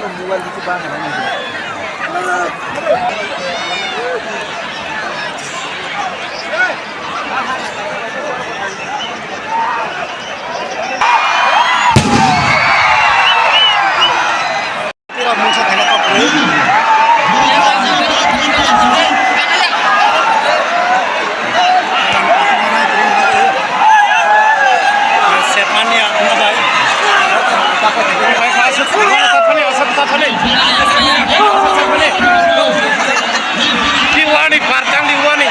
Mobile কিছু বানা না तेरा मुंह से खाना का Diwani partang Diwani.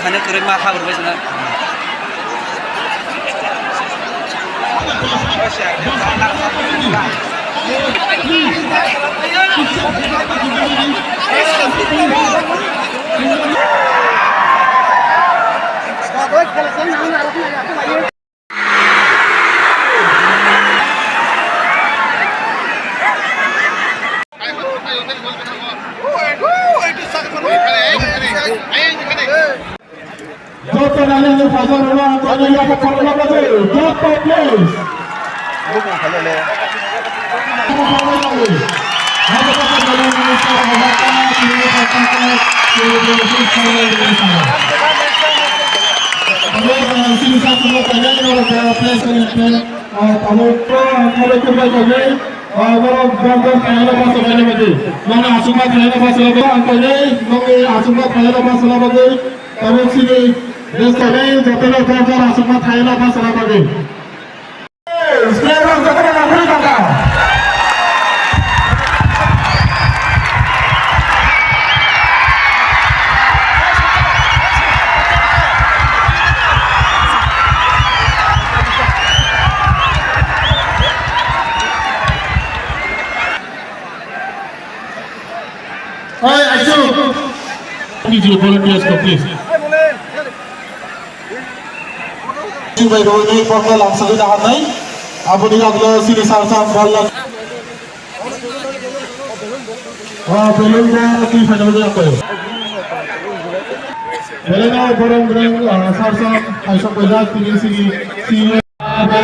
खाने करे मा खबर बायसना volunteers ko please. By the way, formal langsung dah naik. Abu ni aglo sini sarsam bola. Belum dah ki final dia apa? Belum borong sarsam aisyah pejat tinggi sini.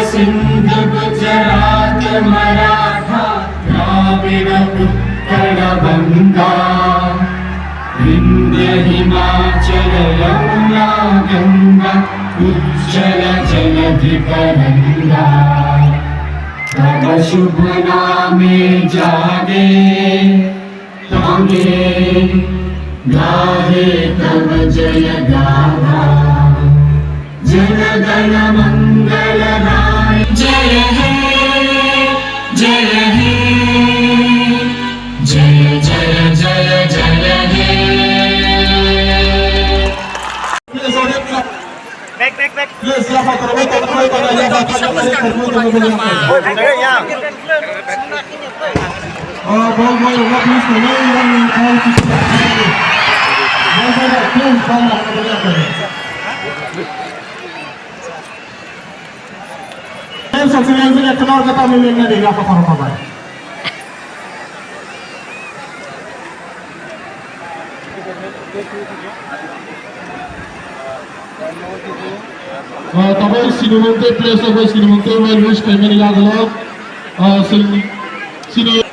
Sindhu Gujarat Maratha Dravida Uttara Banga Vindhya Himachal Yamuna Ganga Ujjala Jaladhi Taranga Tava Shubha Name Jage Tange Gahe Tava Jaya Gada Jana Gana Mangala Rai Jaya He Jaya He Jaya Jaya Jaya Jaya He Back. Yes, siapa terbaik Sosialisasi kenal kata milihnya di apa apa. Tapi sinumante place of sinumante में loose कैमरे लागलो senior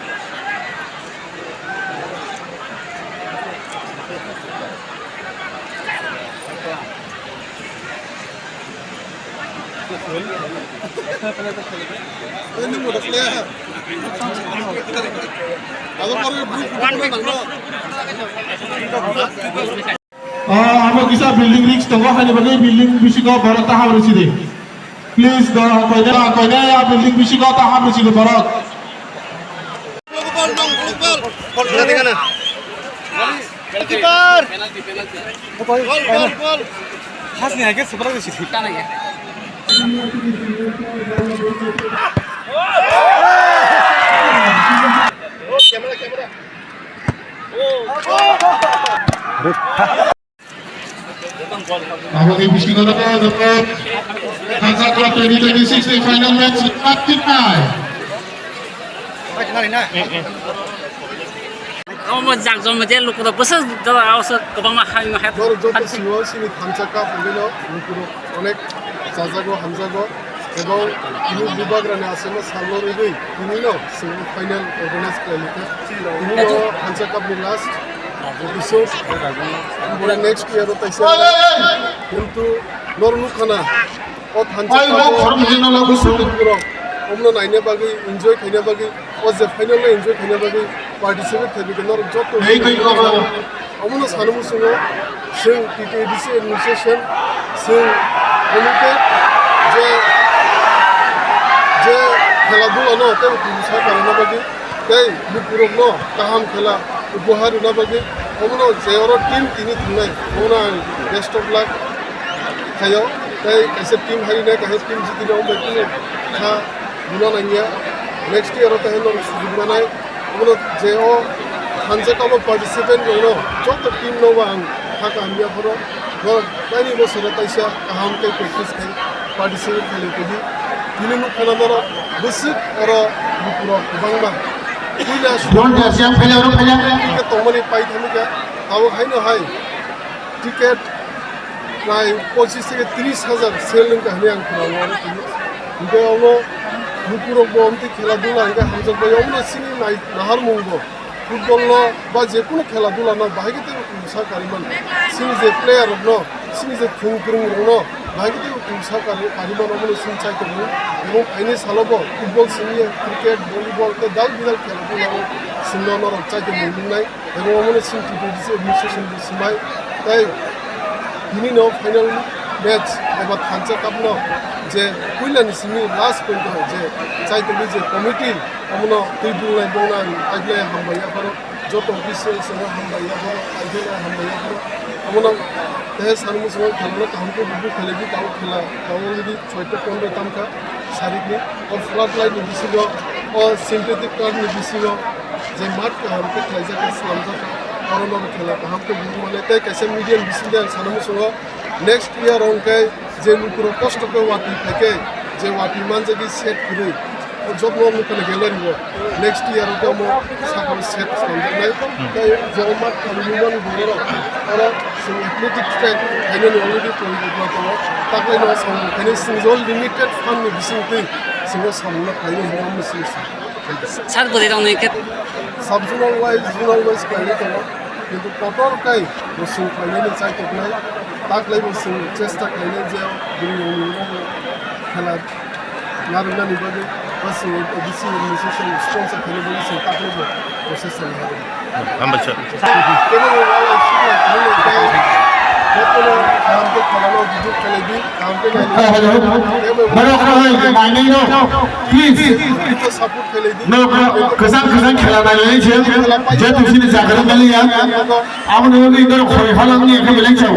amo kisa building risk tongo hani bagi building bisiko barak tahap reside please koine ya building bisiko tahap reside barak Abang bisiko dapat Kazakhstan 2026 di final match Latin Nai. Kamu jak jom aja lu kuda besar kalau awak kebang mahal mahal. Baru jatuh siwa sini Hamzaka pembela lukuro onek Zazago Hamzago এবং তিনি বিভাগরানে আছেন সালর এগই তিনি single final organise করেছে তিনি হানসা কাপনি last episode আমরা next year তাইছে কিন্তু নরনুখানা ও হানসা কাপনি অমনো নাইনে বাকি এনজয় খাইনে বাকি ও যে ফাইনাল এনজয় খাইনে বাকি পার্টিসিপেট থাকবে নর যত অমনো সানমু সঙ্গ जों टिटिडिसि एडमिनिस्ट्रेशन जों कमिटि जे खेला दुला ते सरकार बाकी ते मुकुरम गाहाम खेला उपहार बाकी हमनो जे टीम तीन थांनाय हमना बेस्ट अफ लक खायो ते कैसे टीम हारिनाय कैसे टीम जितिनाय बेखौनो खा बुला नांगिया नेक्स्ट ईयर ते हेनो सुजुग मानाय हमनो जे हानजाकाबो पार्टिसिपेट दङ जत टीम नबा आं थाका हामियाफोराव दानि बोसोराव ताइसा गाहाम ते प्रेक्टिस खाय पार्टिसिपेट खालामदों दिनै खालामनाय बोसोर आरो मुकुराव गोबांबा फैला टिकेट तमानि पाइ थामिका आव हायनो हाय टिकेट प्राय 25 থেকে 30,000 सेल नोंका हने आं खोनाङो आरो बेयावनो मुकुराव बमति खेला दुला आंगा हामजबायावनो सिनि नाहार मुंगो फुटबल बा जेकुनु खेला दुला बाहायगिते सरकारिमोन सिनि जे प्लेयार सिनि जे खुंग्रुं बाहायगिते सरकारिमोन अमनो सिनि चाइतोमोन এবং फाइने सालबो फुटबल सिनि क्रिकेट भलिबल ते दाल बिदाल खेला दुला सिनो नरम चाइतो मोननाय এবং अमनो सिनि टिटिडिसि एडमिनिस्ट्रेशन बिसिमाय ताइ बिनि नो फाइनल मैच एबा थानसा कापनो जे कुइलानि सिनि लास्ट पॉइंट जे चाइतो जे कमिटि अमनो दै बुंनाय दंना आइब्लाय हामबायाफोर जत अफिसियेल संग हामबायाफोर आइब्लाय हामबायाफोर अमनो ते सानमुसो खेलनो कामको बुबु खेलेबि ताव खेला तावलि 6-15 तामका सारिनि और फ्लड लाइट नि बिसिगो और सिंथेटिक कार्ड नि बिसिगो जे मात कामको खाइजाका सामजाका अरनो खेला कामको बुबु माने ते कैसे मीडियम बिसिदे सानमुसो नेक्स्ट ईयर अंकाय जे मुकुरो कष्ट को वाटी फेके जे वाटी मानजगी सेट करि जब नो मुकने गेलेरिबो नेक्स्ट ईयर तो मो साकम सेट खालामनाय ताय जे मात खालामगोन बुरो आरो जों एथलेटिक ट्रेक फाइनल अलरेडी पइबो दङ ताकलाय न सम खाने सिंजल लिमिटेड फान्ड नि बिसिंति जों सामनो फाइनो हम मिसिस सार बोले दङ के सब जोनल वाइज खाइनो दङ কিন্তু কটর কাই বসু ফাইনালি চাইতে নাই তাকলাই বসু চেষ্টা খাইনে যে বিনি খেলা নারুনানি বাদে বসু এডিসি এডমিনিস্ট্রেশন স্পন্সর খাইনে বসু তাকলাই প্রসেস চালাবে আমবাচ্চা কেন ওয়ালা শিখলা খাইনে কাই যতলো কামকে খেলানো বিজু খেলেবি কামকে नायनाय नो प्लिज सापोर्ट खेलेदि नो गोजान खेला नायनाय जे तुसिनि जागोन गालिया आबो नों इदर खय हालांनि एखे बेलेग जाव